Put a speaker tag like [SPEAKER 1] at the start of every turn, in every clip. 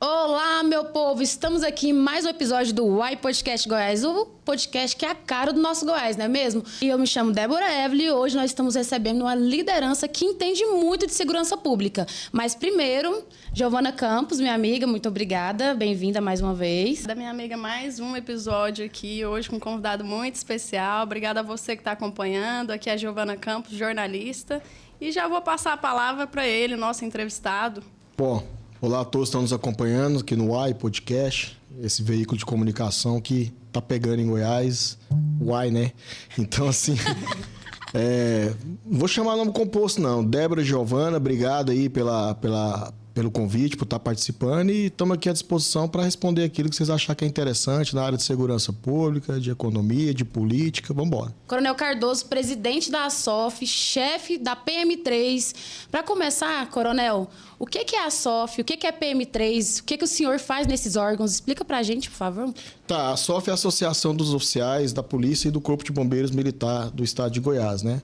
[SPEAKER 1] Olá, meu povo! Estamos aqui em mais um episódio do Uai Podcast Goiás, o podcast que é a cara do nosso Goiás, não é mesmo? E eu me chamo Débora Evelyn e hoje nós estamos recebendo uma liderança que entende muito de segurança pública. Mas primeiro, Giovana Campos, minha amiga, muito obrigada, bem-vinda mais uma vez.
[SPEAKER 2] Da minha amiga, mais um episódio aqui, hoje com um convidado muito especial. Obrigada a você que está acompanhando. Aqui é a Giovana Campos, jornalista. E já vou passar a palavra para ele, nosso entrevistado.
[SPEAKER 3] Bom, olá a todos que estão nos acompanhando aqui no Uai Podcast, esse veículo de comunicação que tá pegando em Goiás, Uai, né? Então, assim, não vou chamar nome composto, não. Débora e Giovana, obrigado aí pelo convite, por estar participando e estamos aqui à disposição para responder aquilo que vocês acharem que é interessante na área de segurança pública, de economia, de política. Vamos embora.
[SPEAKER 1] Coronel Cardoso, presidente da ASOF, chefe da PM3. Para começar, Coronel, o que é a ASOF? O que é PM3? O que o senhor faz nesses órgãos? Explica para a gente, por favor.
[SPEAKER 3] Tá, a ASOF é a Associação dos Oficiais da Polícia e do Corpo de Bombeiros Militar do Estado de Goiás, né?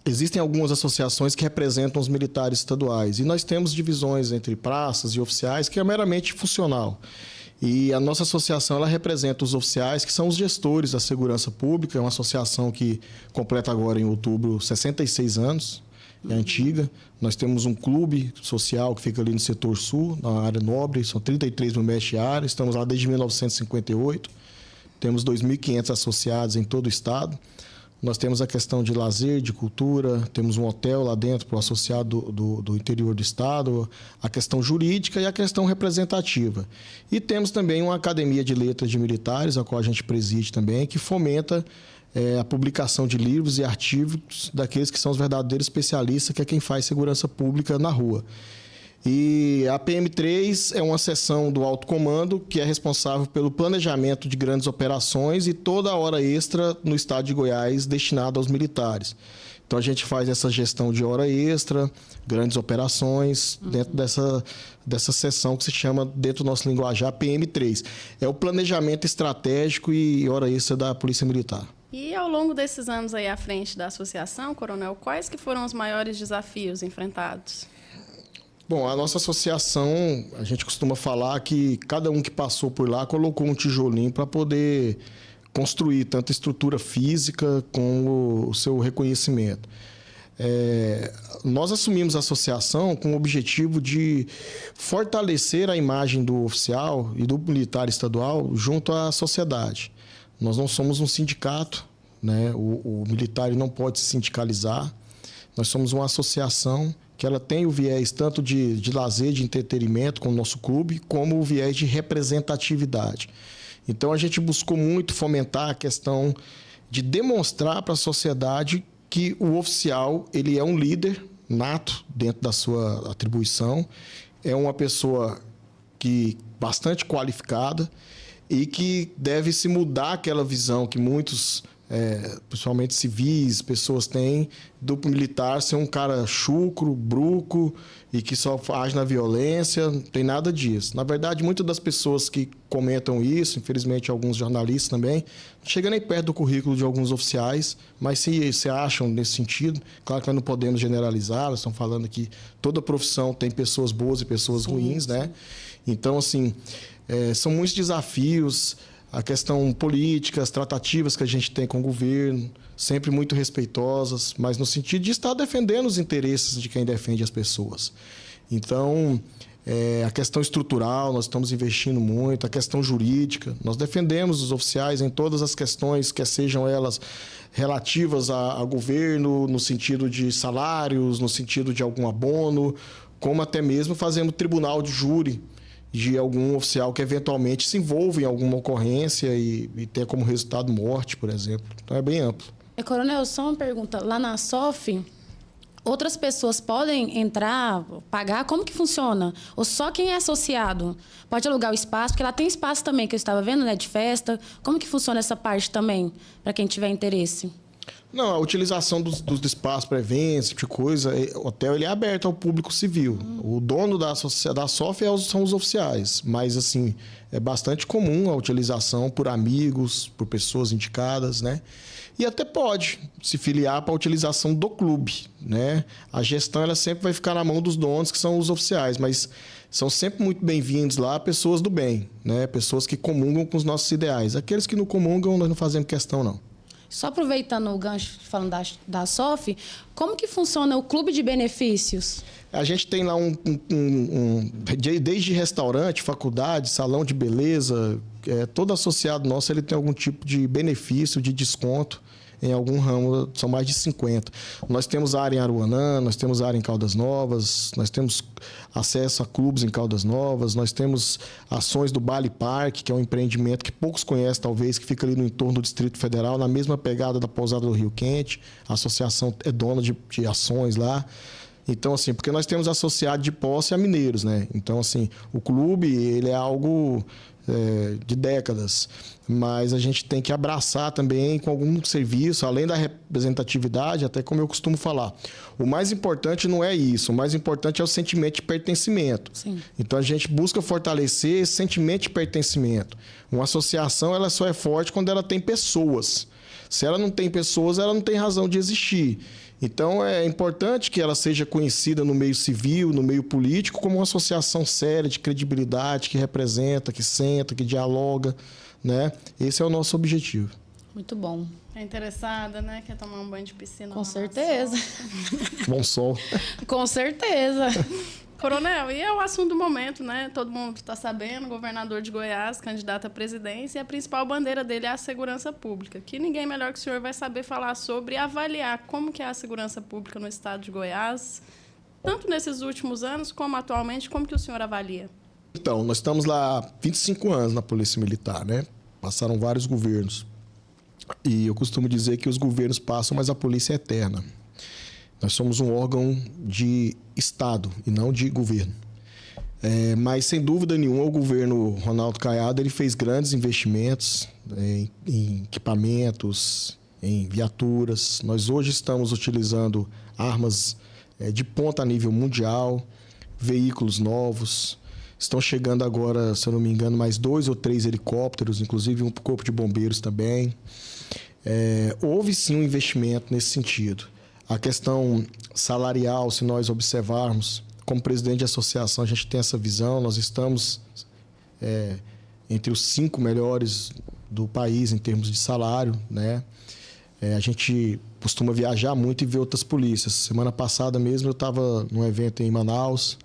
[SPEAKER 3] Existem algumas associações que representam os militares estaduais e nós temos divisões entre praças e oficiais que é meramente funcional. E a nossa associação ela representa os oficiais que são os gestores da segurança pública, é uma associação que completa agora em outubro 66 anos, é antiga. Nós temos um clube social que fica ali no setor sul, na área nobre, são 33 mil metros de área, estamos lá desde 1958, temos 2.500 associados em todo o estado. Nós temos a questão de lazer, de cultura, temos um hotel lá dentro para o associado do interior do estado, a questão jurídica e a questão representativa. E temos também uma academia de letras de militares, a qual a gente preside também, que fomenta a publicação de livros e artigos daqueles que são os verdadeiros especialistas, que é quem faz segurança pública na rua. E a PM3 é uma seção do alto comando que é responsável pelo planejamento de grandes operações e toda a hora extra no estado de Goiás destinada aos militares. Então a gente faz essa gestão de hora extra, grandes operações, dentro dessa seção que se chama, dentro do nosso linguajar, PM3. É o planejamento estratégico e hora extra da Polícia Militar.
[SPEAKER 2] E ao longo desses anos aí à frente da associação, Coronel, quais que foram os maiores desafios enfrentados?
[SPEAKER 3] Bom, a nossa associação, a gente costuma falar que cada um que passou por lá colocou um tijolinho para poder construir tanto a estrutura física como o seu reconhecimento. Nós assumimos a associação com o objetivo de fortalecer a imagem do oficial e do militar estadual junto à sociedade. Nós não somos um sindicato, né? O militar não pode se sindicalizar. Nós somos uma associação que ela tem o viés tanto de lazer, de entretenimento com o nosso clube, como o viés de representatividade. Então, a gente buscou muito fomentar a questão de demonstrar para a sociedade que o oficial ele é um líder nato dentro da sua atribuição, é uma pessoa bastante qualificada e que deve se mudar aquela visão que muitos principalmente civis, pessoas têm do militar ser um cara chucro, bruco e que só age na violência, não tem nada disso. Na verdade, muitas das pessoas que comentam isso, infelizmente alguns jornalistas também, não chegam nem perto do currículo de alguns oficiais, mas se acham nesse sentido, claro que nós não podemos generalizar, nós estamos falando que toda profissão tem pessoas boas e pessoas ruins, né? Então, assim, são muitos desafios, a questão política, as tratativas que a gente tem com o governo, sempre muito respeitosas, mas no sentido de estar defendendo os interesses de quem defende as pessoas. Então, a questão estrutural, nós estamos investindo muito, a questão jurídica, nós defendemos os oficiais em todas as questões, que sejam elas relativas ao governo, no sentido de salários, no sentido de algum abono, como até mesmo fazemos tribunal de júri, de algum oficial que eventualmente se envolva em alguma ocorrência e tenha como resultado morte, por exemplo. Então é bem amplo.
[SPEAKER 1] Coronel, só uma pergunta. Lá na ASOF, outras pessoas podem entrar, pagar? Como que funciona? Ou só quem é associado pode alugar o espaço? Porque lá tem espaço também, que eu estava vendo, né, de festa. Como que funciona essa parte também, para quem tiver interesse?
[SPEAKER 3] Não, a utilização dos espaços para eventos, esse tipo de coisa, o hotel ele é aberto ao público civil. O dono da SOF são os oficiais, mas assim, é bastante comum a utilização por amigos, por pessoas indicadas, né? E até pode se filiar para a utilização do clube, né? A gestão ela sempre vai ficar na mão dos donos, que são os oficiais, mas são sempre muito bem-vindos lá pessoas do bem, né? Pessoas que comungam com os nossos ideais. Aqueles que não comungam, nós não fazemos questão, não.
[SPEAKER 1] Só aproveitando o gancho, falando da SOF, como que funciona o clube de benefícios?
[SPEAKER 3] A gente tem lá desde restaurante, faculdade, salão de beleza, todo associado nosso ele tem algum tipo de benefício, de desconto em algum ramo, são mais de 50. Nós temos área em Aruanã, nós temos área em Caldas Novas, nós temos acesso a clubes em Caldas Novas, nós temos ações do Bali Park, que é um empreendimento que poucos conhecem talvez, que fica ali no entorno do Distrito Federal, na mesma pegada da Pousada do Rio Quente. A associação é dona de ações lá. Então, assim, porque nós temos associado de posse a mineiros, né? Então, assim, o clube, ele é algo de décadas, mas a gente tem que abraçar também com algum serviço, além da representatividade, até como eu costumo falar. O mais importante não é isso, o mais importante é o sentimento de pertencimento.
[SPEAKER 1] Sim.
[SPEAKER 3] Então, a gente busca fortalecer esse sentimento de pertencimento. Uma associação, ela só é forte quando ela tem pessoas. Se ela não tem pessoas, ela não tem razão de existir. Então, é importante que ela seja conhecida no meio civil, no meio político, como uma associação séria, de credibilidade, que representa, que senta, que dialoga, né? Esse é o nosso objetivo.
[SPEAKER 1] Muito bom.
[SPEAKER 2] É interessada, né? Quer tomar um banho de piscina?
[SPEAKER 1] Com certeza.
[SPEAKER 3] Bom sol.
[SPEAKER 1] Com certeza.
[SPEAKER 2] Coronel, e é o assunto do momento, né? Todo mundo está sabendo, o governador de Goiás, candidato à presidência, e a principal bandeira dele é a segurança pública, que ninguém melhor que o senhor vai saber falar sobre e avaliar como que é a segurança pública no estado de Goiás, tanto nesses últimos anos como atualmente, como que o senhor avalia?
[SPEAKER 3] Então, nós estamos lá há 25 anos na Polícia Militar, né? Passaram vários governos. E eu costumo dizer que os governos passam, mas a polícia é eterna. Nós somos um órgão de Estado e não de governo. Mas, sem dúvida nenhuma, o governo Ronaldo Caiado ele fez grandes investimentos em equipamentos, em viaturas. Nós hoje estamos utilizando armas de ponta a nível mundial, veículos novos. Estão chegando agora, se eu não me engano, mais 2 ou 3 helicópteros, inclusive um corpo de bombeiros também. Houve, sim, um investimento nesse sentido. A questão salarial, se nós observarmos, como presidente de associação, a gente tem essa visão. Nós estamos entre os 5 melhores do país em termos de salário, né? A gente costuma viajar muito e ver outras polícias. Semana passada mesmo eu estava num evento em Manaus.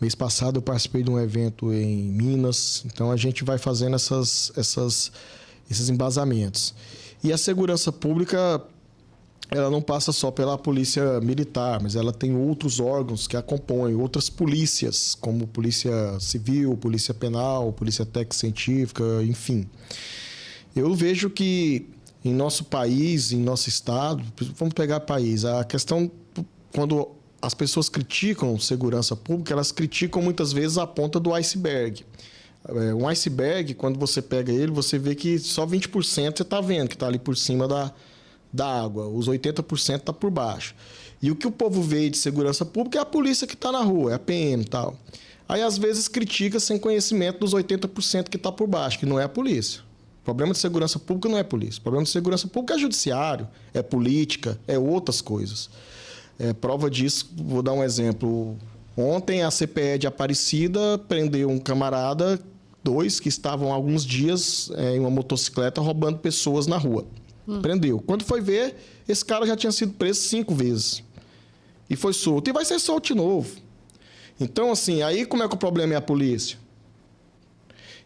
[SPEAKER 3] Mês passado eu participei de um evento em Minas. Então a gente vai fazendo esses embasamentos. E a segurança pública, ela não passa só pela polícia militar, mas ela tem outros órgãos que a compõem, outras polícias, como polícia civil, polícia penal, polícia técnico-científica, enfim. Eu vejo que em nosso país, em nosso estado, vamos pegar país, a questão, quando as pessoas criticam segurança pública, elas criticam muitas vezes a ponta do iceberg. Um iceberg, quando você pega ele, você vê que só 20% você está vendo, que está ali por cima da água. Os 80% está por baixo. E o que o povo vê de segurança pública é a polícia que está na rua, é a PM e tal. Aí, às vezes, critica sem conhecimento dos 80% que está por baixo, que não é a polícia. O problema de segurança pública não é polícia. O problema de segurança pública é judiciário, é política, é outras coisas. Prova disso, vou dar um exemplo. Ontem, a CPE de Aparecida prendeu um camarada, 2, que estavam há alguns dias em uma motocicleta roubando pessoas na rua. Prendeu. Quando foi ver, esse cara já tinha sido preso 5 vezes. E foi solto. E vai ser solto de novo. Então, assim, aí como é que o problema é a polícia?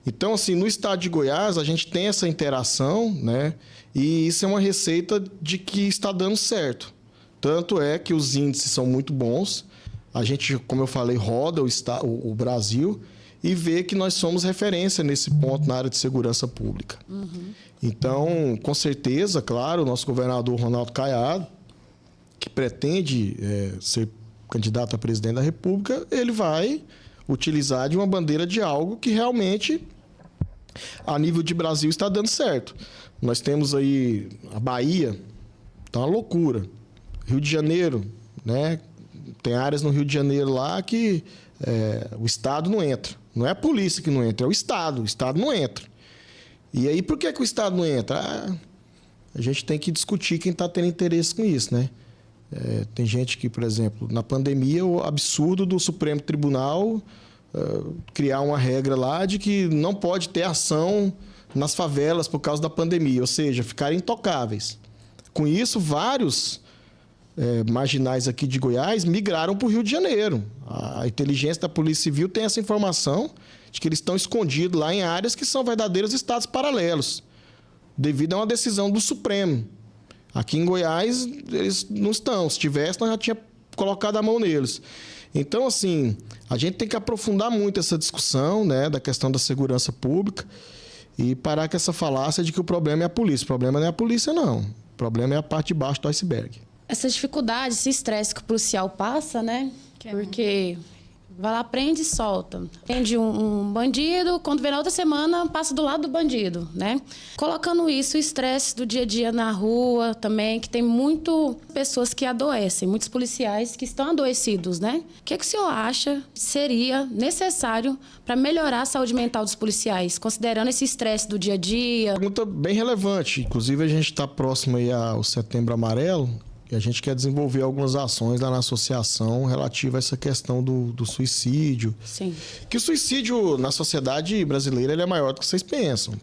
[SPEAKER 3] Então, assim, no estado de Goiás, a gente tem essa interação, né? E isso é uma receita de que está dando certo. Tanto é que os índices são muito bons. A gente, como eu falei, roda o Brasil e vê que nós somos referência nesse ponto na área de segurança pública. Então, com certeza, claro, o nosso governador Ronaldo Caiado, que pretende ser candidato a presidente da República, ele vai utilizar de uma bandeira de algo que realmente, a nível de Brasil, está dando certo. Nós temos aí a Bahia, Tá uma loucura. Rio de Janeiro, né? Tem áreas no Rio de Janeiro lá que o Estado não entra. Não é a polícia que não entra, é o Estado. O Estado não entra. E aí, por que o Estado não entra? A gente tem que discutir quem está tendo interesse com isso, né? Tem gente que, por exemplo, na pandemia, o absurdo do Supremo Tribunal criar uma regra lá de que não pode ter ação nas favelas por causa da pandemia, ou seja, ficarem intocáveis. Com isso, vários marginais aqui de Goiás migraram para o Rio de Janeiro. A inteligência da Polícia Civil tem essa informação de que eles estão escondidos lá em áreas que são verdadeiros estados paralelos, devido a uma decisão do Supremo. Aqui em Goiás, eles não estão. Se tivesse, nós já tinha colocado a mão neles. Então, assim, a gente tem que aprofundar muito essa discussão, né, da questão da segurança pública e parar com essa falácia de que o problema é a polícia. O problema não é a polícia, não. O problema é a parte de baixo do iceberg.
[SPEAKER 1] Essa dificuldade, esse estresse que o policial passa, né? Porque vai lá, prende e solta. Prende um bandido, quando vem na outra semana, passa do lado do bandido, né? Colocando isso, o estresse do dia a dia na rua também, que tem muitas pessoas que adoecem, muitos policiais que estão adoecidos, né? O que o senhor acha que seria necessário para melhorar a saúde mental dos policiais, considerando esse estresse do dia a dia?
[SPEAKER 3] Pergunta bem relevante. Inclusive, a gente está próximo aí ao Setembro Amarelo, e a gente quer desenvolver algumas ações lá na associação relativa a essa questão do suicídio.
[SPEAKER 1] Sim.
[SPEAKER 3] Que o suicídio na sociedade brasileira ele é maior do que vocês pensam.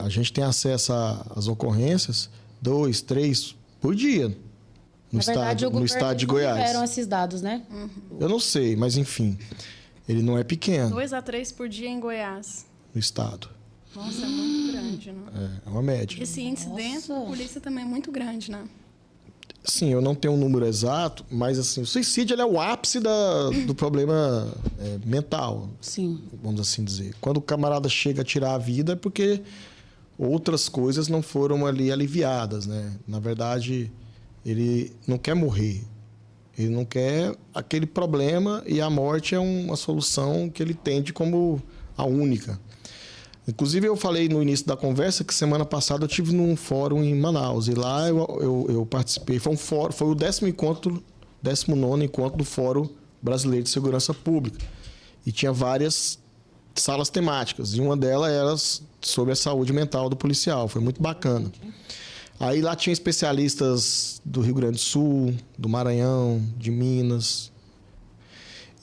[SPEAKER 3] A gente tem acesso às ocorrências 2, 3 por dia no estado de Goiás.
[SPEAKER 1] Não esses dados, né?
[SPEAKER 2] Uhum.
[SPEAKER 3] Eu não sei, mas enfim, ele não é pequeno.
[SPEAKER 2] 2 a 3 por dia em Goiás.
[SPEAKER 3] No estado.
[SPEAKER 2] Nossa, é muito grande, né?
[SPEAKER 3] É uma média.
[SPEAKER 2] Esse índice dentro da polícia também é muito grande, né?
[SPEAKER 3] Sim, eu não tenho um número exato, mas assim, o suicídio ele é o ápice do problema mental.
[SPEAKER 1] Sim.
[SPEAKER 3] Vamos assim dizer. Quando o camarada chega a tirar a vida é porque outras coisas não foram ali aliviadas, né? Na verdade, ele não quer morrer. Ele não quer aquele problema e a morte é uma solução que ele entende como a única. Inclusive, eu falei no início da conversa que semana passada eu estive num fórum em Manaus. E lá eu participei. Foi o 19º encontro do Fórum Brasileiro de Segurança Pública. E tinha várias salas temáticas. E uma delas era sobre a saúde mental do policial. Foi muito bacana. Aí lá tinha especialistas do Rio Grande do Sul, do Maranhão, de Minas.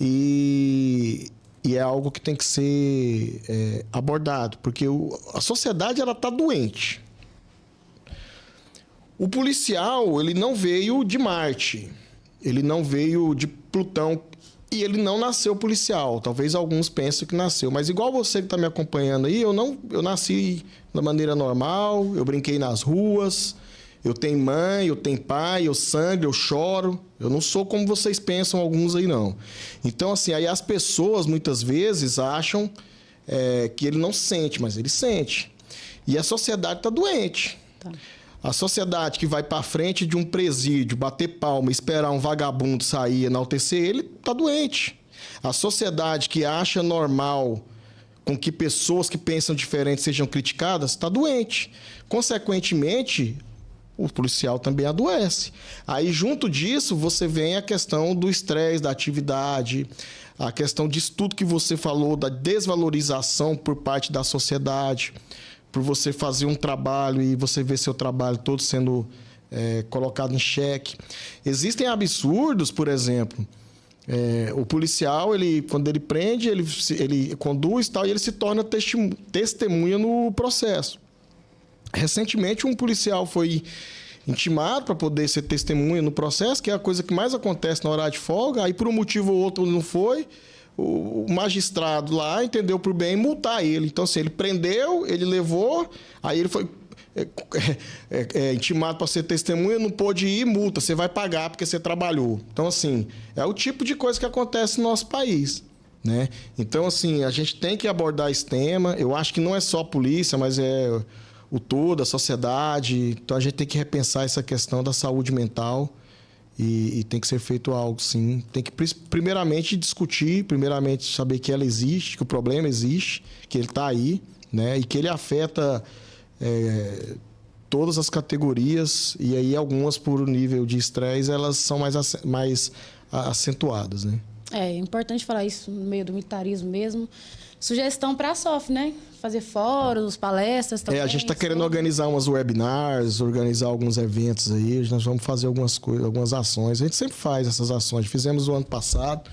[SPEAKER 3] E é algo que tem que ser abordado, porque a sociedade está doente. O policial ele não veio de Marte, ele não veio de Plutão e ele não nasceu policial. Talvez alguns pensem que nasceu, mas igual você que está me acompanhando aí, eu nasci da maneira normal, eu brinquei nas ruas, eu tenho mãe, eu tenho pai, eu sangro, eu choro. Eu não sou como vocês pensam, alguns aí não. Então, assim, aí as pessoas muitas vezes acham que ele não sente, mas ele sente. E a sociedade está doente.
[SPEAKER 1] Tá.
[SPEAKER 3] A sociedade que vai para frente de um presídio, bater palma, esperar um vagabundo sair e enaltecer ele, está doente. A sociedade que acha normal com que pessoas que pensam diferente sejam criticadas, está doente. Consequentemente, o policial também adoece. Aí, junto disso, você vem a questão do estresse, da atividade, a questão disso tudo que você falou, da desvalorização por parte da sociedade, por você fazer um trabalho e você ver seu trabalho todo sendo colocado em xeque. Existem absurdos, por exemplo, o policial, quando ele prende, ele conduz tal, e ele se torna testemunha no processo. Recentemente, um policial foi intimado para poder ser testemunha no processo, que é a coisa que mais acontece na hora de folga. Aí, por um motivo ou outro, não foi. O magistrado lá entendeu por bem multar ele. Então, assim, ele prendeu, ele levou, aí ele foi intimado para ser testemunha, não pôde ir, multa. Você vai pagar porque você trabalhou. Então, assim, é o tipo de coisa que acontece no nosso país, né? Então, assim, a gente tem que abordar esse tema. Eu acho que não é só a polícia, mas o todo, a sociedade. Então, a gente tem que repensar essa questão da saúde mental e tem que ser feito algo, sim. Tem que, primeiramente, discutir, primeiramente, saber que ela existe, que o problema existe, que ele está aí, né? E que ele afeta todas as categorias, e aí algumas por nível de estresse, elas são mais acentuadas, né?
[SPEAKER 1] É importante falar isso no meio do militarismo mesmo. Sugestão para a SOF, né? Fazer fóruns, palestras também.
[SPEAKER 3] A gente está querendo organizar umas webinars, organizar alguns eventos aí. Nós vamos fazer algumas coisas, algumas ações. A gente sempre faz essas ações. Fizemos o ano passado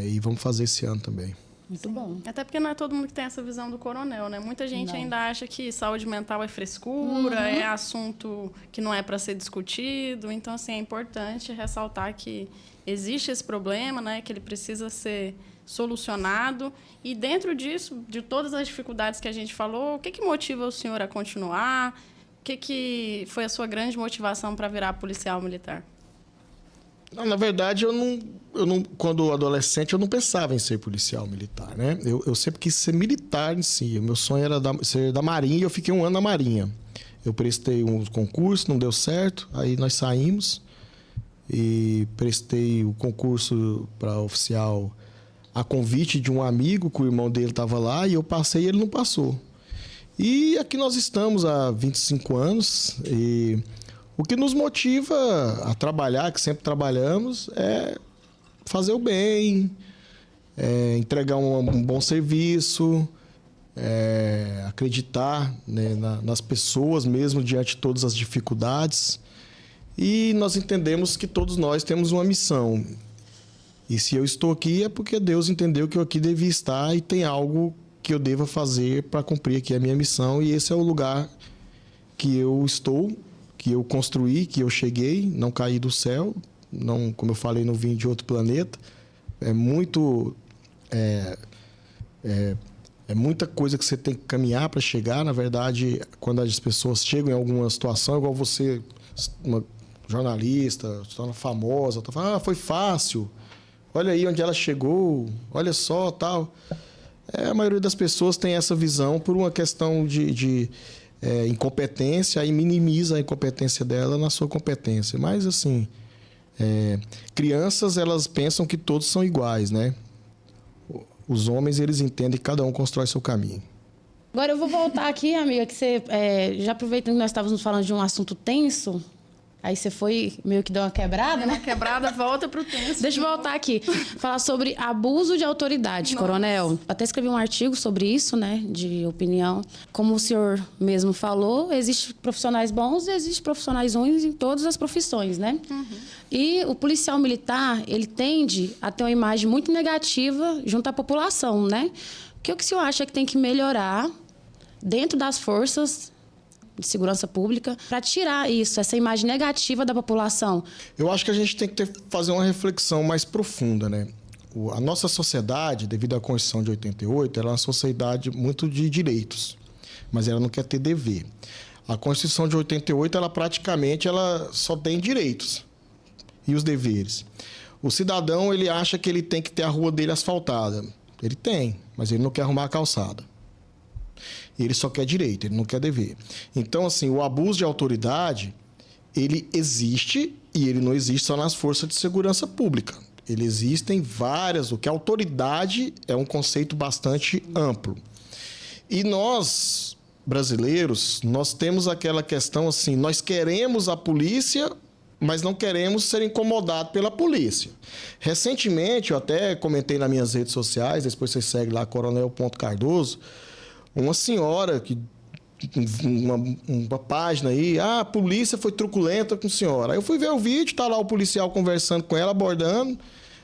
[SPEAKER 3] e vamos fazer esse ano também.
[SPEAKER 1] Muito bom.
[SPEAKER 2] Até porque não é todo mundo que tem essa visão do coronel, né? Muita gente ainda acha que saúde mental é frescura, é assunto que não é para ser discutido. Então, assim, é importante ressaltar que existe esse problema, né? Que ele precisa ser solucionado. E dentro disso, de todas as dificuldades que a gente falou, o que motiva o senhor a continuar? O que foi a sua grande motivação para virar policial militar?
[SPEAKER 3] Não, na verdade, eu não, quando adolescente, eu não pensava em ser policial militar, né? Eu sempre quis ser militar em si. O meu sonho era ser da Marinha e eu fiquei 1 ano na Marinha. Eu prestei um concurso, não deu certo, aí nós saímos e prestei o concurso para oficial a convite de um amigo, que o irmão dele estava lá, e eu passei e ele não passou. E aqui nós estamos há 25 anos e o que nos motiva a trabalhar, que sempre trabalhamos, é fazer o bem, entregar um bom serviço, acreditar, né, nas pessoas mesmo diante de todas as dificuldades. E nós entendemos que todos nós temos uma missão. E se eu estou aqui é porque Deus entendeu que eu aqui devia estar e tem algo que eu deva fazer para cumprir aqui a minha missão. E esse é o lugar que eu estou, que eu construí, que eu cheguei, não caí do céu, não, como eu falei, não vim de outro planeta. É muita coisa que você tem que caminhar para chegar. Na verdade, quando as pessoas chegam em alguma situação, igual você, uma jornalista, se torna famosa, tá falando, foi fácil, olha aí onde ela chegou, olha só, tal. A maioria das pessoas tem essa visão por uma questão de incompetência, aí minimiza a incompetência dela na sua competência. Mas, assim, crianças, elas pensam que todos são iguais, né? Os homens, eles entendem que cada um constrói seu caminho.
[SPEAKER 1] Agora eu vou voltar aqui, amiga, que você, já aproveitando que nós estávamos falando de um assunto tenso, aí você foi meio que deu uma quebrada, né?
[SPEAKER 2] Uma quebrada, volta pro tenso.
[SPEAKER 1] Deixa eu voltar aqui. Falar sobre abuso de autoridade, coronel. Até escrevi um artigo sobre isso, né? De opinião. Como o senhor mesmo falou, existem profissionais bons e existem profissionais ruins em todas as profissões, né? E o policial militar, ele tende a ter uma imagem muito negativa junto à população, né? O que o senhor acha que tem que melhorar dentro das forças de segurança pública para tirar isso, essa imagem negativa da população?
[SPEAKER 3] Eu acho que a gente tem que fazer uma reflexão mais profunda, né? A nossa sociedade, devido à Constituição de 88, ela é uma sociedade muito de direitos, mas ela não quer ter dever. A Constituição de 88, ela praticamente só tem direitos e os deveres. O cidadão, ele acha que ele tem que ter a rua dele asfaltada. Ele tem, mas ele não quer arrumar a calçada. Ele só quer direito, ele não quer dever. Então, assim, o abuso de autoridade, ele existe e ele não existe só nas forças de segurança pública. Ele existe em várias, o que autoridade é um conceito bastante amplo. E nós, brasileiros, nós temos aquela questão assim, nós queremos a polícia, mas não queremos ser incomodados pela polícia. Recentemente, eu até comentei nas minhas redes sociais, depois você segue lá, coronel.cardoso, uma senhora, uma página aí, a polícia foi truculenta com a senhora. Aí eu fui ver o vídeo, tá lá o policial conversando com ela, abordando.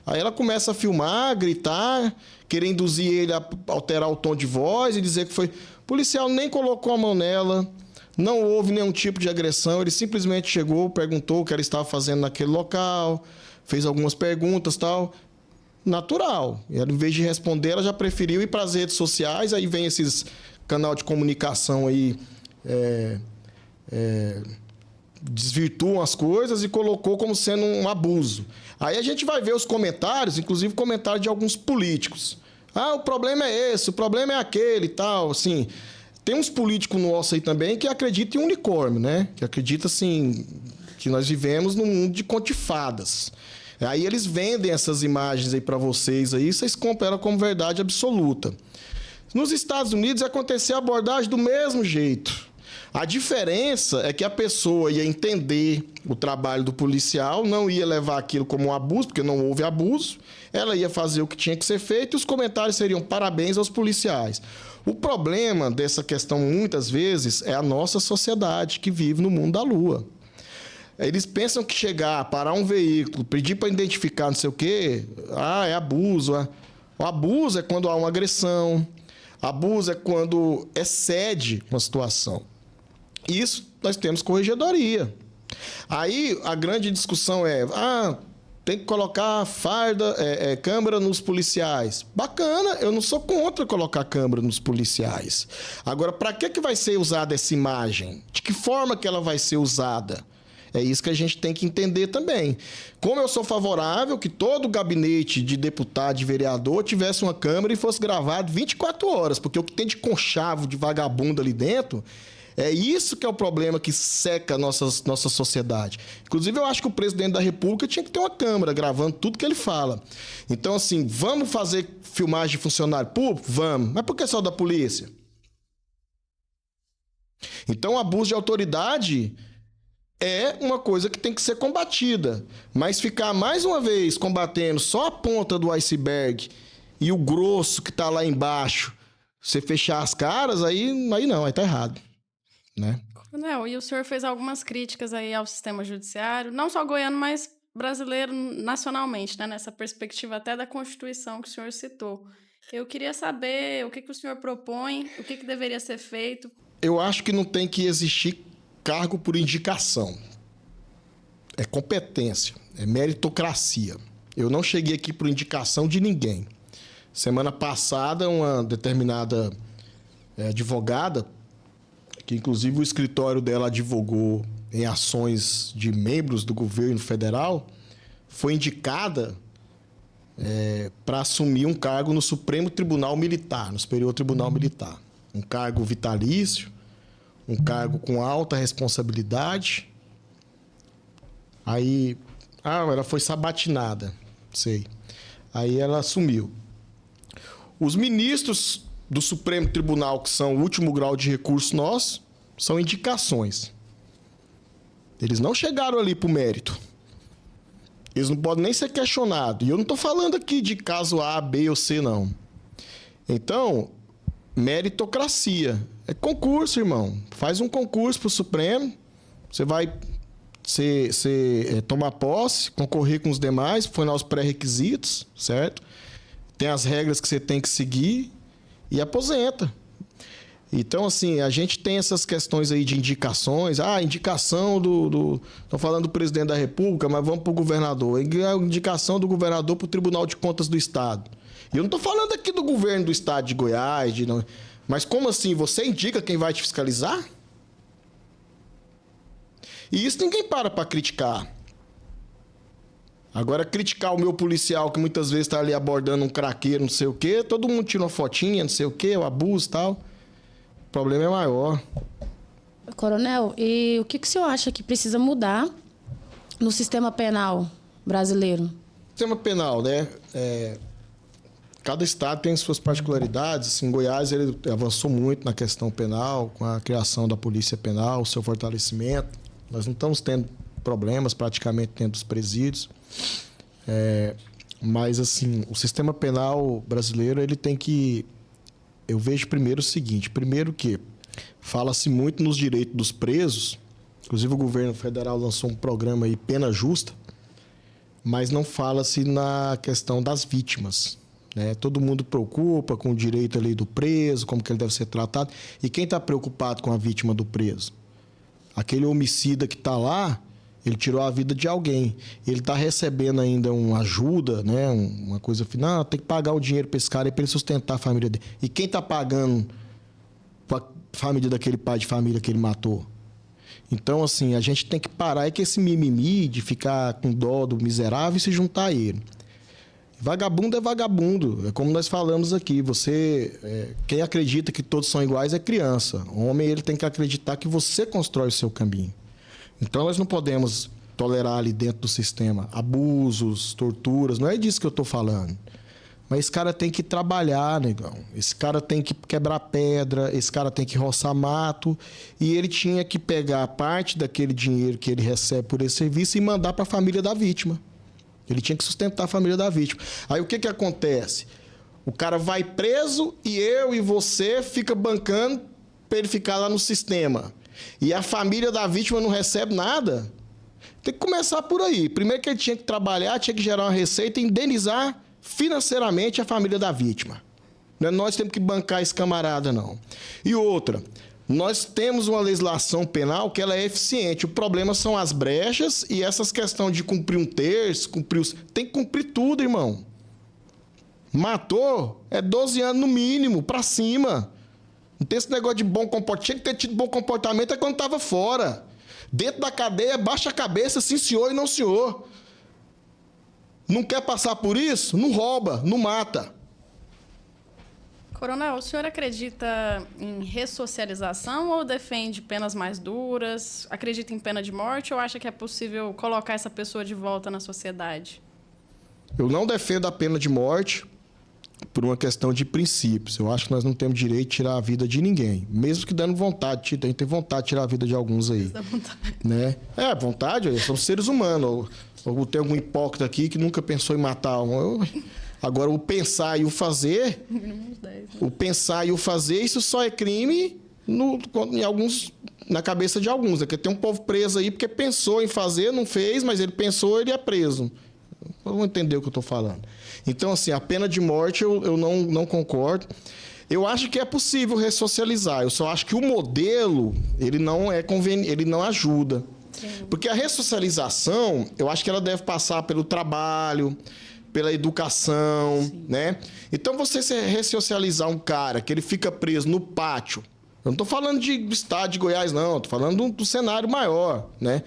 [SPEAKER 3] Aí ela começa a filmar, gritar, querer induzir ele a alterar o tom de voz e dizer que foi... O policial nem colocou a mão nela, não houve nenhum tipo de agressão, ele simplesmente chegou, perguntou o que ela estava fazendo naquele local, fez algumas perguntas e tal... Natural. Ela, em vez de responder, ela já preferiu ir para as redes sociais, aí vem esses canal de comunicação aí, desvirtuam as coisas e colocou como sendo um abuso. Aí a gente vai ver os comentários, inclusive comentários de alguns políticos. O problema é esse, o problema é aquele e tal, assim... Tem uns políticos nossos aí também que acreditam em unicórnio, né? Que acreditam, assim, que nós vivemos num mundo de conto de fadas. Aí eles vendem essas imagens aí para vocês aí, vocês compram ela como verdade absoluta. Nos Estados Unidos aconteceu a abordagem do mesmo jeito. A diferença é que a pessoa ia entender o trabalho do policial, não ia levar aquilo como um abuso, porque não houve abuso, ela ia fazer o que tinha que ser feito e os comentários seriam parabéns aos policiais. O problema dessa questão, muitas vezes, é a nossa sociedade que vive no mundo da lua. Eles pensam que chegar, parar um veículo, pedir para identificar não sei o quê, é abuso. O abuso é quando há uma agressão, abuso é quando excede uma situação. Isso nós temos corregedoria. Aí a grande discussão é, tem que colocar farda, câmera nos policiais. Bacana, eu não sou contra colocar câmera nos policiais. Agora, para que vai ser usada essa imagem? De que forma que ela vai ser usada? É isso que a gente tem que entender também. Como eu sou favorável que todo gabinete de deputado, de vereador, tivesse uma câmera e fosse gravado 24 horas, porque o que tem de conchavo, de vagabundo ali dentro, é isso que é o problema que seca a nossa sociedade. Inclusive, eu acho que o presidente da República tinha que ter uma câmera gravando tudo que ele fala. Então, assim, vamos fazer filmagem de funcionário público? Vamos. Mas por que só da polícia? Então, o abuso de autoridade é uma coisa que tem que ser combatida. Mas ficar, mais uma vez, combatendo só a ponta do iceberg e o grosso que está lá embaixo, você fechar as caras, aí não, aí tá errado. Né?
[SPEAKER 2] Coronel, e o senhor fez algumas críticas aí ao sistema judiciário, não só goiano, mas brasileiro nacionalmente, né? Nessa perspectiva até da Constituição que o senhor citou. Eu queria saber o que o senhor propõe, o que deveria ser feito.
[SPEAKER 3] Eu acho que não tem que existir cargo por indicação. É competência, é meritocracia. Eu não cheguei aqui por indicação de ninguém. Semana passada, uma determinada advogada, que inclusive o escritório dela advogou em ações de membros do governo federal, foi indicada para assumir um cargo no Supremo Tribunal Militar, no Superior Tribunal Militar. Um cargo vitalício, um cargo com alta responsabilidade. Aí, ela foi sabatinada, sei. Aí ela assumiu. Os ministros do Supremo Tribunal, que são o último grau de recurso nosso, são indicações. Eles não chegaram ali para o mérito. Eles não podem nem ser questionados. E eu não estou falando aqui de caso A, B ou C, não. Então, meritocracia. É concurso, irmão. Faz um concurso para o Supremo. Você vai tomar posse, concorrer com os demais, foi os pré-requisitos, certo? Tem as regras que você tem que seguir e aposenta. Então, assim, a gente tem essas questões aí de indicações. Indicação Estão falando do presidente da República, mas vamos para o governador. Indicação do governador para o Tribunal de Contas do Estado. E eu não estou falando aqui do governo do Estado de Goiás, mas como assim? Você indica quem vai te fiscalizar? E isso ninguém para criticar. Agora, criticar o meu policial, que muitas vezes está ali abordando um craqueiro, não sei o quê, todo mundo tira uma fotinha, não sei o quê, o abuso e tal. O problema é maior.
[SPEAKER 1] Coronel, e o que o senhor acha que precisa mudar no sistema penal brasileiro?
[SPEAKER 3] Sistema penal, né? Cada estado tem suas particularidades. Assim, Goiás ele avançou muito na questão penal, com a criação da Polícia Penal, o seu fortalecimento. Nós não estamos tendo problemas praticamente dentro dos presídios. Mas, assim, o sistema penal brasileiro, ele tem que... Eu vejo primeiro o seguinte. Primeiro que fala-se muito nos direitos dos presos. Inclusive, o governo federal lançou um programa aí, Pena Justa. Mas não fala-se na questão das vítimas. Né? Todo mundo preocupa com o direito ali do preso, como que ele deve ser tratado. E quem está preocupado com a vítima do preso? Aquele homicida que está lá, ele tirou a vida de alguém. Ele está recebendo ainda uma ajuda, né? Uma coisa final, tem que pagar o dinheiro para esse cara para ele sustentar a família dele. E quem está pagando para a família daquele pai de família que ele matou? Então, assim, a gente tem que parar com esse mimimi de ficar com dó do miserável e se juntar a ele. Vagabundo é vagabundo. É como nós falamos aqui. Quem acredita que todos são iguais é criança. O homem ele tem que acreditar que você constrói o seu caminho. Então, nós não podemos tolerar ali dentro do sistema abusos, torturas. Não é disso que eu estou falando. Mas esse cara tem que trabalhar, negão. Esse cara tem que quebrar pedra, esse cara tem que roçar mato. E ele tinha que pegar parte daquele dinheiro que ele recebe por esse serviço e mandar para a família da vítima. Ele tinha que sustentar a família da vítima. Aí o que acontece? O cara vai preso e eu e você fica bancando para ele ficar lá no sistema. E a família da vítima não recebe nada. Tem que começar por aí. Primeiro que ele tinha que trabalhar, tinha que gerar uma receita e indenizar financeiramente a família da vítima. Não é nós temos que bancar esse camarada, não. E outra, nós temos uma legislação penal que ela é eficiente. O problema são as brechas e essas questões de cumprir um terço, tem que cumprir tudo, irmão. Matou, é 12 anos no mínimo, pra cima. Não tem esse negócio de bom comportamento. Tinha que ter tido bom comportamento é quando estava fora. Dentro da cadeia, baixa a cabeça, sim senhor e não senhor. Não quer passar por isso? Não rouba, não mata.
[SPEAKER 2] Coronel, o senhor acredita em ressocialização ou defende penas mais duras? Acredita em pena de morte ou acha que é possível colocar essa pessoa de volta na sociedade?
[SPEAKER 3] Eu não defendo a pena de morte por uma questão de princípios. Eu acho que nós não temos direito de tirar a vida de ninguém. Mesmo que dando vontade, a gente tem vontade de tirar a vida de alguns aí.
[SPEAKER 2] Dá vontade.
[SPEAKER 3] Né? Vontade, somos seres humanos. Ou tem algum hipócrita aqui que nunca pensou em matar um. Agora, o pensar e o fazer... O pensar e o fazer, isso só é crime na cabeça de alguns. Porque tem um povo preso aí porque pensou em fazer, não fez, mas ele pensou, ele é preso. Vamos entender o que eu estou falando. Então, assim, a pena de morte eu não concordo. Eu acho que é possível ressocializar. Eu só acho que o modelo, ele não é ele não ajuda. Sim. Porque a ressocialização, eu acho que ela deve passar pelo trabalho, pela educação, sim, né? Então, você se ressocializar um cara que ele fica preso no pátio, eu não estou falando do estado de Goiás, não. Estou falando do cenário maior, né?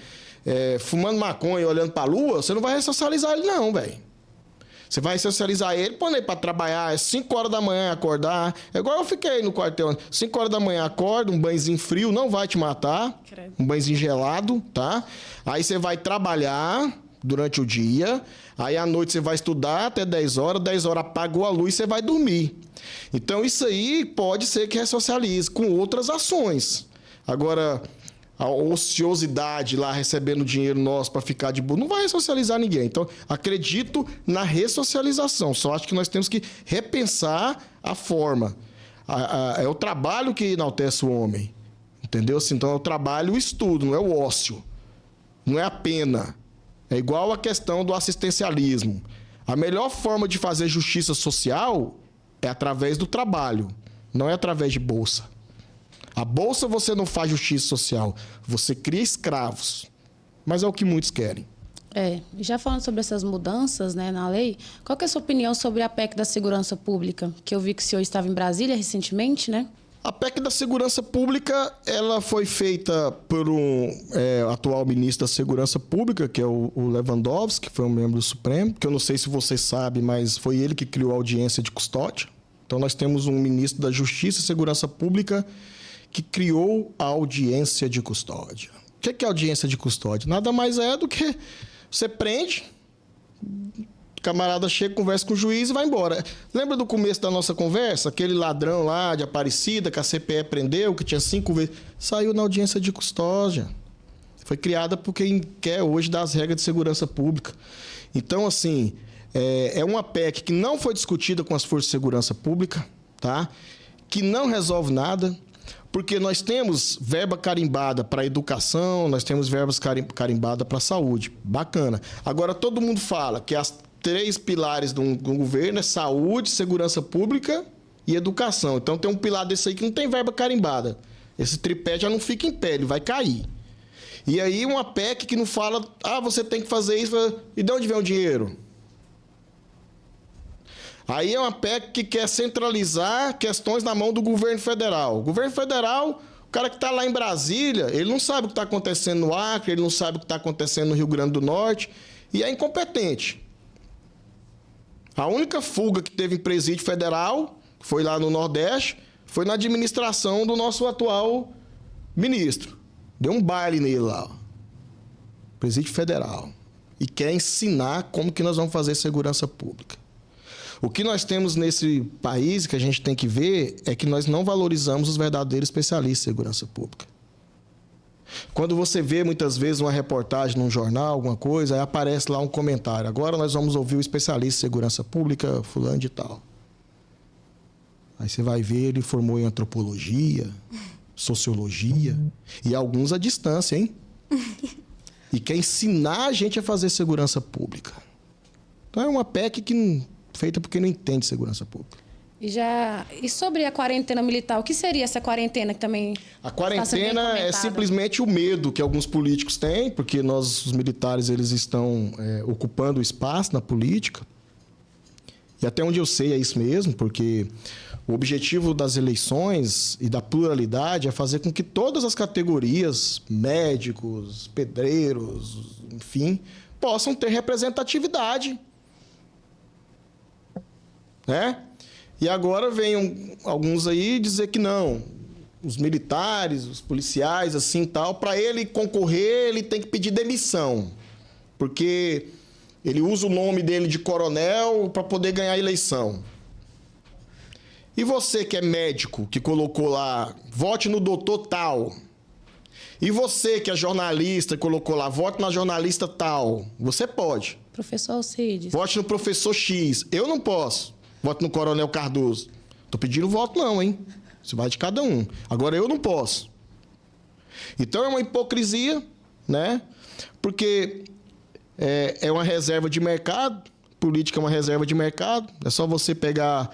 [SPEAKER 3] Fumando maconha e olhando para a lua, você não vai ressocializar ele, não, velho. Você vai socializar ele, põe ele para trabalhar, 5 horas da manhã acordar. É igual eu fiquei no quartel. 5 horas da manhã acorda, um banhozinho frio, não vai te matar. Credo. Um banhozinho gelado, tá? Aí você vai trabalhar durante o dia. Aí à noite você vai estudar até 10 horas. 10 horas apagou a luz e você vai dormir. Então isso aí pode ser que ressocialize com outras ações. Agora, a ociosidade lá recebendo dinheiro nosso para ficar de boa, não vai ressocializar ninguém. Então, acredito na ressocialização. Só acho que nós temos que repensar a forma. É o trabalho que enaltece o homem. Entendeu? Assim, então, é o trabalho e o estudo, não é o ócio. Não é a pena. É igual a questão do assistencialismo. A melhor forma de fazer justiça social é através do trabalho, não é através de bolsa. A bolsa você não faz justiça social, você cria escravos. Mas é o que muitos querem.
[SPEAKER 1] Já falando sobre essas mudanças, né, na lei, qual que é a sua opinião sobre a PEC da Segurança Pública? Que eu vi que o senhor estava em Brasília recentemente, né?
[SPEAKER 3] A PEC da Segurança Pública, ela foi feita por um atual ministro da Segurança Pública, que é o Lewandowski, que foi um membro do Supremo, que eu não sei se vocês sabem, mas foi ele que criou a audiência de custódia. Então, nós temos um ministro da Justiça e Segurança Pública que criou a audiência de custódia. O que é audiência de custódia? Nada mais é do que você prende, o camarada chega, conversa com o juiz e vai embora. Lembra do começo da nossa conversa? Aquele ladrão lá de Aparecida que a CPE prendeu, que tinha 5 vezes... Saiu na audiência de custódia. Foi criada por quem quer hoje dar as regras de segurança pública. Então, assim, é uma PEC que não foi discutida com as forças de segurança pública, tá? Que não resolve nada. Porque nós temos verba carimbada para educação, nós temos verbas carimbada para saúde. Bacana. Agora, todo mundo fala que as 3 pilares de um governo é saúde, segurança pública e educação. Então, tem um pilar desse aí que não tem verba carimbada. Esse tripé já não fica em pé, ele vai cair. E aí, uma PEC que não fala, você tem que fazer isso, e de onde vem o dinheiro? Aí é uma PEC que quer centralizar questões na mão do governo federal. O governo federal, o cara que está lá em Brasília, ele não sabe o que está acontecendo no Acre, ele não sabe o que está acontecendo no Rio Grande do Norte, e é incompetente. A única fuga que teve em presídio federal, foi lá no Nordeste, foi na administração do nosso atual ministro. Deu um baile nele lá. Presídio federal. E quer ensinar como que nós vamos fazer segurança pública. O que nós temos nesse país, que a gente tem que ver, é que nós não valorizamos os verdadeiros especialistas em segurança pública. Quando você vê, muitas vezes, uma reportagem num jornal, alguma coisa, aí aparece lá um comentário. Agora nós vamos ouvir o especialista em segurança pública, fulano de tal. Aí você vai ver, ele formou em antropologia, sociologia, e alguns à distância, hein? E quer ensinar a gente a fazer segurança pública. Então é uma PEC feita porque não entende segurança pública.
[SPEAKER 1] E sobre a quarentena militar, o que seria essa quarentena que também...
[SPEAKER 3] A quarentena é simplesmente o medo que alguns políticos têm, porque os militares, eles estão ocupando espaço na política. E até onde eu sei é isso mesmo, porque o objetivo das eleições e da pluralidade é fazer com que todas as categorias, médicos, pedreiros, enfim, possam ter representatividade. Né? E agora vem alguns aí dizer que não. Os militares, os policiais, assim tal, para ele concorrer, ele tem que pedir demissão. Porque ele usa o nome dele de coronel para poder ganhar a eleição. E você que é médico, que colocou lá, vote no doutor tal. E você que é jornalista, colocou lá, vote na jornalista tal. Você pode.
[SPEAKER 1] Professor Alcides.
[SPEAKER 3] Vote no professor X. Eu não posso. Voto no Coronel Cardoso. Tô pedindo voto não, hein? Isso vai de cada um. Agora eu não posso. Então é uma hipocrisia, né? Porque é uma reserva de mercado. Política é uma reserva de mercado. É só você pegar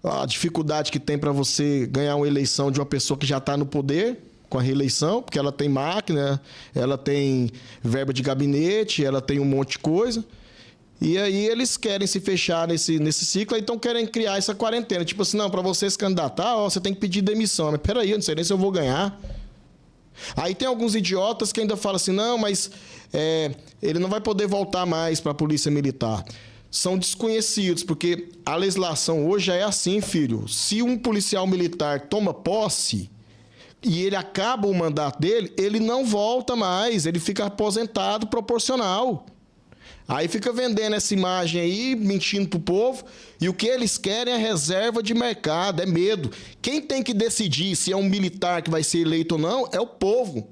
[SPEAKER 3] a dificuldade que tem para você ganhar uma eleição de uma pessoa que já está no poder, com a reeleição, porque ela tem máquina, ela tem verba de gabinete, ela tem um monte de coisa. E aí eles querem se fechar nesse ciclo, então querem criar essa quarentena. Tipo assim, não, para você se candidatar, você tem que pedir demissão. Mas peraí, eu não sei nem se eu vou ganhar. Aí tem alguns idiotas que ainda falam assim, não, mas ele não vai poder voltar mais para a polícia militar. São desconhecidos, porque a legislação hoje é assim, filho. Se um policial militar toma posse e ele acaba o mandato dele, ele não volta mais, ele fica aposentado proporcional. Aí fica vendendo essa imagem aí, mentindo pro povo, e o que eles querem é reserva de mercado, é medo. Quem tem que decidir se é um militar que vai ser eleito ou não é o povo,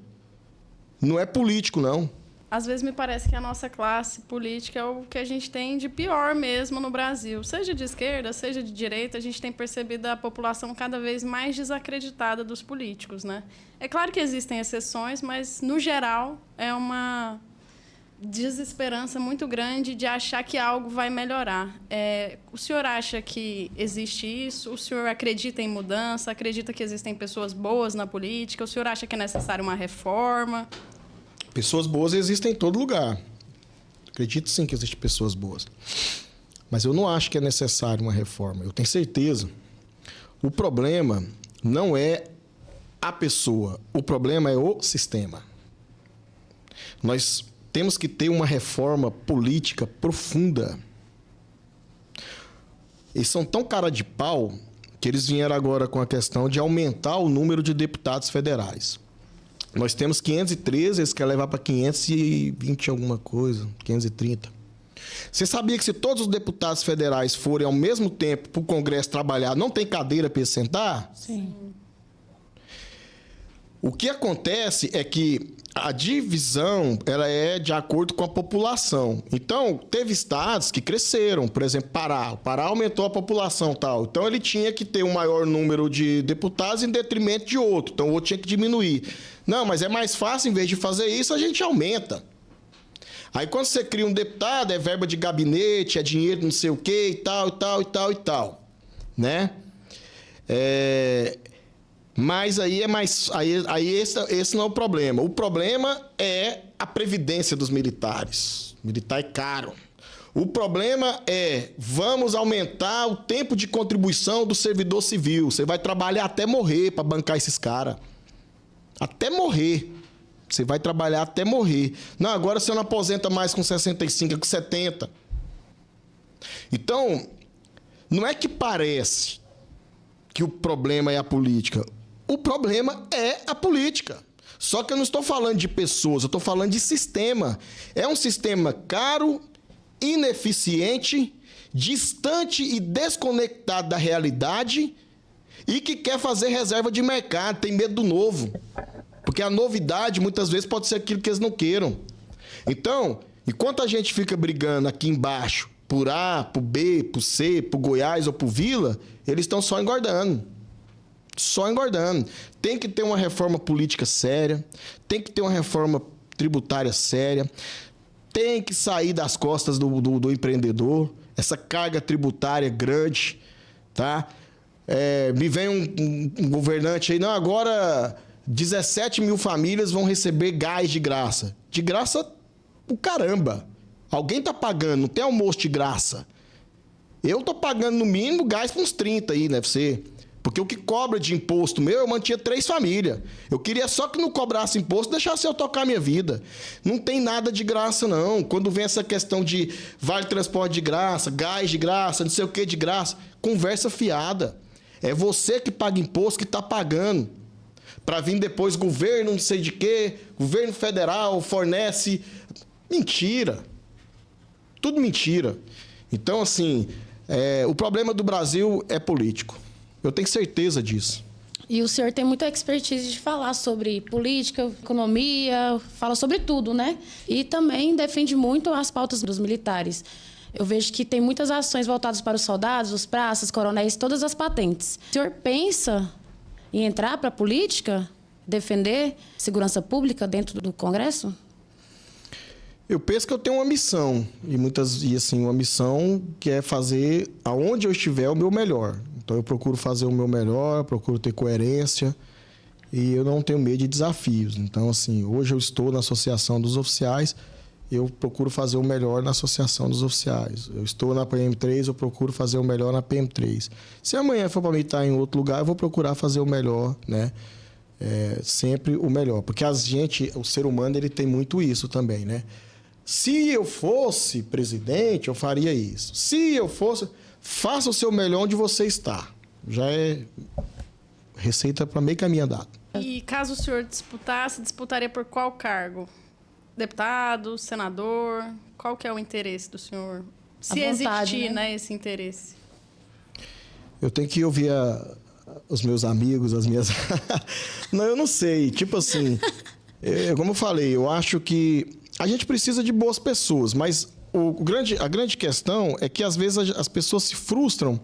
[SPEAKER 3] não é político, não.
[SPEAKER 2] Às vezes me parece que a nossa classe política é o que a gente tem de pior mesmo no Brasil. Seja de esquerda, seja de direita, a gente tem percebido a população cada vez mais desacreditada dos políticos, né? É claro que existem exceções, mas, no geral, é uma desesperança muito grande de achar que algo vai melhorar. O senhor acha que existe isso? O senhor acredita em mudança? Acredita que existem pessoas boas na política? O senhor acha que é necessária uma reforma?
[SPEAKER 3] Pessoas boas existem em todo lugar. Acredito sim que existem pessoas boas. Mas eu não acho que é necessário uma reforma. Eu tenho certeza. O problema não é a pessoa. O problema é o sistema. Nós temos que ter uma reforma política profunda. Eles são tão cara de pau que eles vieram agora com a questão de aumentar o número de deputados federais. Nós temos 513, eles querem levar para 520 alguma coisa, 530. Você sabia que se todos os deputados federais forem ao mesmo tempo para o Congresso trabalhar, não tem cadeira para eles sentar?
[SPEAKER 1] Sim.
[SPEAKER 3] O que acontece é que a divisão ela é de acordo com a população. Então, teve estados que cresceram. Por exemplo, Pará. O Pará aumentou a população tal. Então, ele tinha que ter um maior número de deputados em detrimento de outro. Então, o outro tinha que diminuir. Não, mas é mais fácil, em vez de fazer isso, a gente aumenta. Aí, quando você cria um deputado, é verba de gabinete, é dinheiro não sei o quê, e tal, e tal, e tal, e tal. Né? Mas aí é mais. Aí esse não é o problema. O problema é a previdência dos militares. Militar é caro. O problema é, vamos aumentar o tempo de contribuição do servidor civil. Você vai trabalhar até morrer para bancar esses caras. Até morrer. Você vai trabalhar até morrer. Não, agora você não aposenta mais com 65, é com 70. Então, não é que parece que o problema é a política. O problema é a política. Só que eu não estou falando de pessoas, eu estou falando de sistema. É um sistema caro, ineficiente, distante e desconectado da realidade e que quer fazer reserva de mercado, tem medo do novo. Porque a novidade, muitas vezes, pode ser aquilo que eles não queiram. Então, enquanto a gente fica brigando aqui embaixo por A, por B, por C, por Goiás ou por Vila, eles estão só engordando. Só engordando. Tem que ter uma reforma política séria, tem que ter uma reforma tributária séria, tem que sair das costas do empreendedor, essa carga tributária grande, tá? Me vem um governante aí, não, agora 17 mil famílias vão receber gás de graça. De graça, o caramba. Alguém tá pagando, não tem almoço de graça. Eu tô pagando no mínimo gás para uns 30 aí, deve ser. Porque o que cobra de imposto meu, eu mantinha 3 famílias. Eu queria só que não cobrasse imposto, deixasse eu tocar a minha vida. Não tem nada de graça, não. Quando vem essa questão de vale transporte de graça, gás de graça, não sei o que de graça, conversa fiada. É você que paga imposto que está pagando. Para vir depois governo não sei de quê, governo federal fornece. Mentira. Tudo mentira. Então, assim, o problema do Brasil é político. Eu tenho certeza disso.
[SPEAKER 1] E o senhor tem muita expertise de falar sobre política, economia, fala sobre tudo, né? E também defende muito as pautas dos militares. Eu vejo que tem muitas ações voltadas para os soldados, os praças, coronéis, todas as patentes. O senhor pensa em entrar para a política, defender segurança pública dentro do Congresso?
[SPEAKER 3] Eu penso que eu tenho uma missão, uma missão que é fazer aonde eu estiver o meu melhor. Então eu procuro fazer o meu melhor, procuro ter coerência e eu não tenho medo de desafios. Então, assim, hoje eu estou na Associação dos Oficiais, eu procuro fazer o melhor na Associação dos Oficiais. Eu estou na PM3, eu procuro fazer o melhor na PM3. Se amanhã for para mim estar em outro lugar, eu vou procurar fazer o melhor, né? Sempre o melhor. Porque o ser humano, ele tem muito isso também, né? Se eu fosse presidente, eu faria isso. Se eu fosse... Faça o seu melhor onde você está. Já é receita para meio caminho andado.
[SPEAKER 2] E caso o senhor disputasse, disputaria por qual cargo? Deputado, senador? Qual que é o interesse do senhor? Se existir, né, esse interesse.
[SPEAKER 3] Eu tenho que ouvir os meus amigos, as minhas... Não, eu não sei. Tipo assim, como eu falei, eu acho que a gente precisa de boas pessoas, mas... A grande questão é que, às vezes, as pessoas se frustram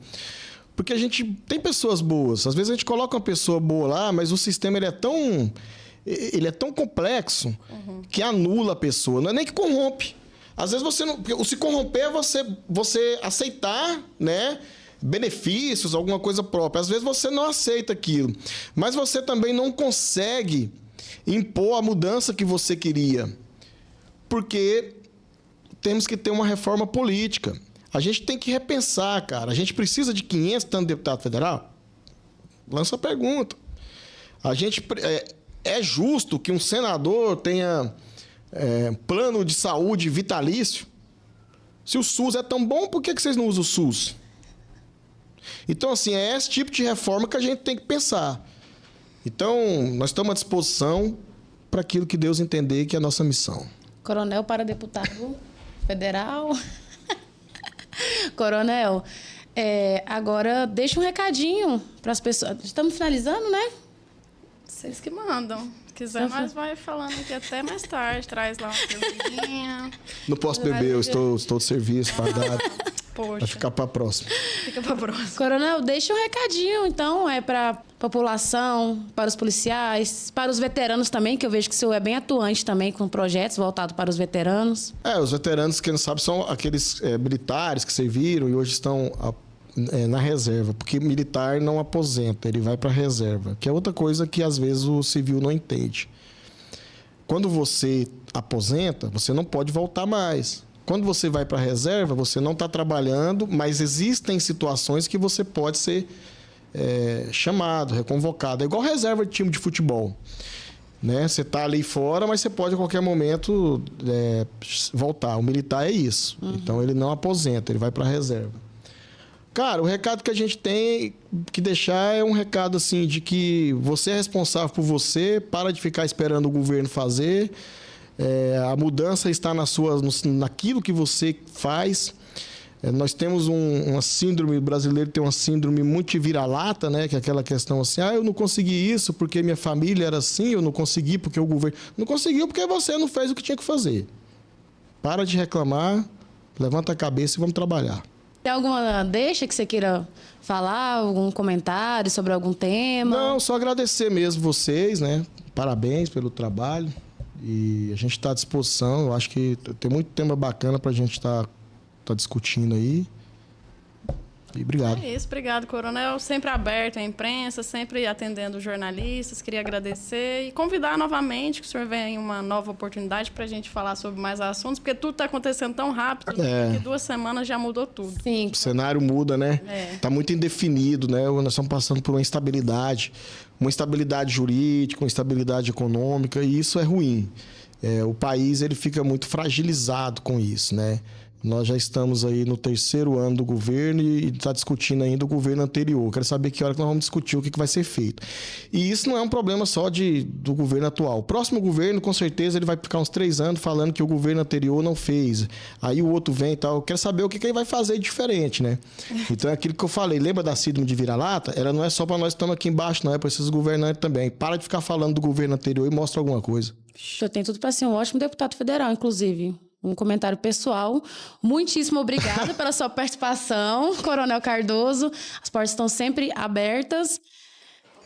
[SPEAKER 3] porque a gente tem pessoas boas. Às vezes, a gente coloca uma pessoa boa lá, mas o sistema ele é tão complexo que anula a pessoa. Não é nem que corrompe. Às vezes, se corromper é você aceitar, né, benefícios, alguma coisa própria. Às vezes, você não aceita aquilo. Mas você também não consegue impor a mudança que você queria. Porque... temos que ter uma reforma política. A gente tem que repensar, cara. A gente precisa de 500 tanto deputado federal? Lança a pergunta. É justo que um senador tenha plano de saúde vitalício? Se o SUS é tão bom, por que vocês não usam o SUS? Então, assim, é esse tipo de reforma que a gente tem que pensar. Então, nós estamos à disposição para aquilo que Deus entender que é a nossa missão.
[SPEAKER 1] Coronel para deputado federal. Coronel, agora deixa um recadinho para as pessoas. Estamos finalizando, né?
[SPEAKER 2] Vocês que mandam. Se quiser, nós vai falando aqui até mais tarde. Traz lá uma cervejinha.
[SPEAKER 3] Não posso beber, eu estou de serviço, fardado.
[SPEAKER 2] Poxa.
[SPEAKER 3] Vai ficar para a próxima.
[SPEAKER 2] Fica para a próxima.
[SPEAKER 1] Coronel, deixa um recadinho, então, para a população, para os policiais, para os veteranos também, que eu vejo que o senhor é bem atuante também com projetos voltados para os veteranos.
[SPEAKER 3] Os veteranos, quem não sabe, são aqueles militares que serviram e hoje estão na reserva, porque militar não aposenta, ele vai para a reserva, que é outra coisa que às vezes o civil não entende. Quando você aposenta, você não pode voltar mais. Quando você vai para a reserva, você não está trabalhando, mas existem situações que você pode ser chamado, reconvocado. É igual reserva de time de futebol. Né? Você está ali fora, mas você pode a qualquer momento voltar. O militar é isso. Então, ele não aposenta, ele vai para a reserva. Cara, o recado que a gente tem que deixar é um recado assim, de que você é responsável por você, para de ficar esperando o governo fazer. A mudança está naquilo que você faz. Nós temos uma síndrome, o brasileiro tem uma síndrome muito de vira-lata, né? Que é aquela questão assim, eu não consegui isso porque minha família era assim, eu não consegui porque o governo... Não conseguiu porque você não fez o que tinha que fazer. Para de reclamar, levanta a cabeça e vamos trabalhar.
[SPEAKER 1] Tem alguma deixa que você queira falar, algum comentário sobre algum tema?
[SPEAKER 3] Não, só agradecer mesmo vocês, né? Parabéns pelo trabalho. E a gente está à disposição. Eu acho que tem muito tema bacana para a gente estar discutindo aí. E obrigado.
[SPEAKER 2] É isso, obrigado, Coronel. Sempre aberto à imprensa, sempre atendendo os jornalistas. Queria agradecer e convidar novamente que o senhor venha em uma nova oportunidade para a gente falar sobre mais assuntos, porque tudo está acontecendo tão rápido que 2 semanas já mudou tudo.
[SPEAKER 1] Sim.
[SPEAKER 3] O cenário muda, né? Tá muito indefinido, né? Nós estamos passando por uma instabilidade jurídica, uma instabilidade econômica, e isso é ruim. O país ele fica muito fragilizado com isso, né? Nós já estamos aí no 3º ano do governo e está discutindo ainda o governo anterior. Quero saber que hora que nós vamos discutir o que vai ser feito. E isso não é um problema só do governo atual. O próximo governo, com certeza, ele vai ficar uns 3 anos falando que o governo anterior não fez. Aí o outro vem e tal. Eu quero saber o que ele vai fazer diferente, né? Então é aquilo que eu falei. Lembra da síndrome de vira-lata? Ela não é só para nós que estamos aqui embaixo, não. É para esses governantes também. Para de ficar falando do governo anterior e mostra alguma coisa.
[SPEAKER 1] Eu tenho tudo para ser um ótimo deputado federal, inclusive. Um comentário pessoal. Muitíssimo obrigada pela sua participação, Coronel Cardoso. As portas estão sempre abertas.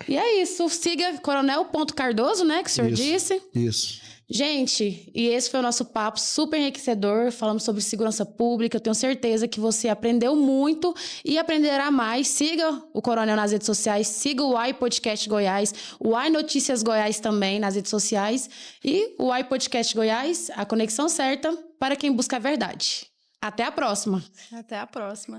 [SPEAKER 1] E é isso. Siga coronel.cardoso, né? Que o senhor disse.
[SPEAKER 3] Isso.
[SPEAKER 1] Gente, e esse foi o nosso papo super enriquecedor. Falamos sobre segurança pública. Eu tenho certeza que você aprendeu muito e aprenderá mais. Siga o Coronel nas redes sociais. Siga o Uai Podcast Goiás. O Uai Notícias Goiás também nas redes sociais. E o Uai Podcast Goiás, a conexão certa para quem busca a verdade. Até a próxima.
[SPEAKER 2] Até a próxima.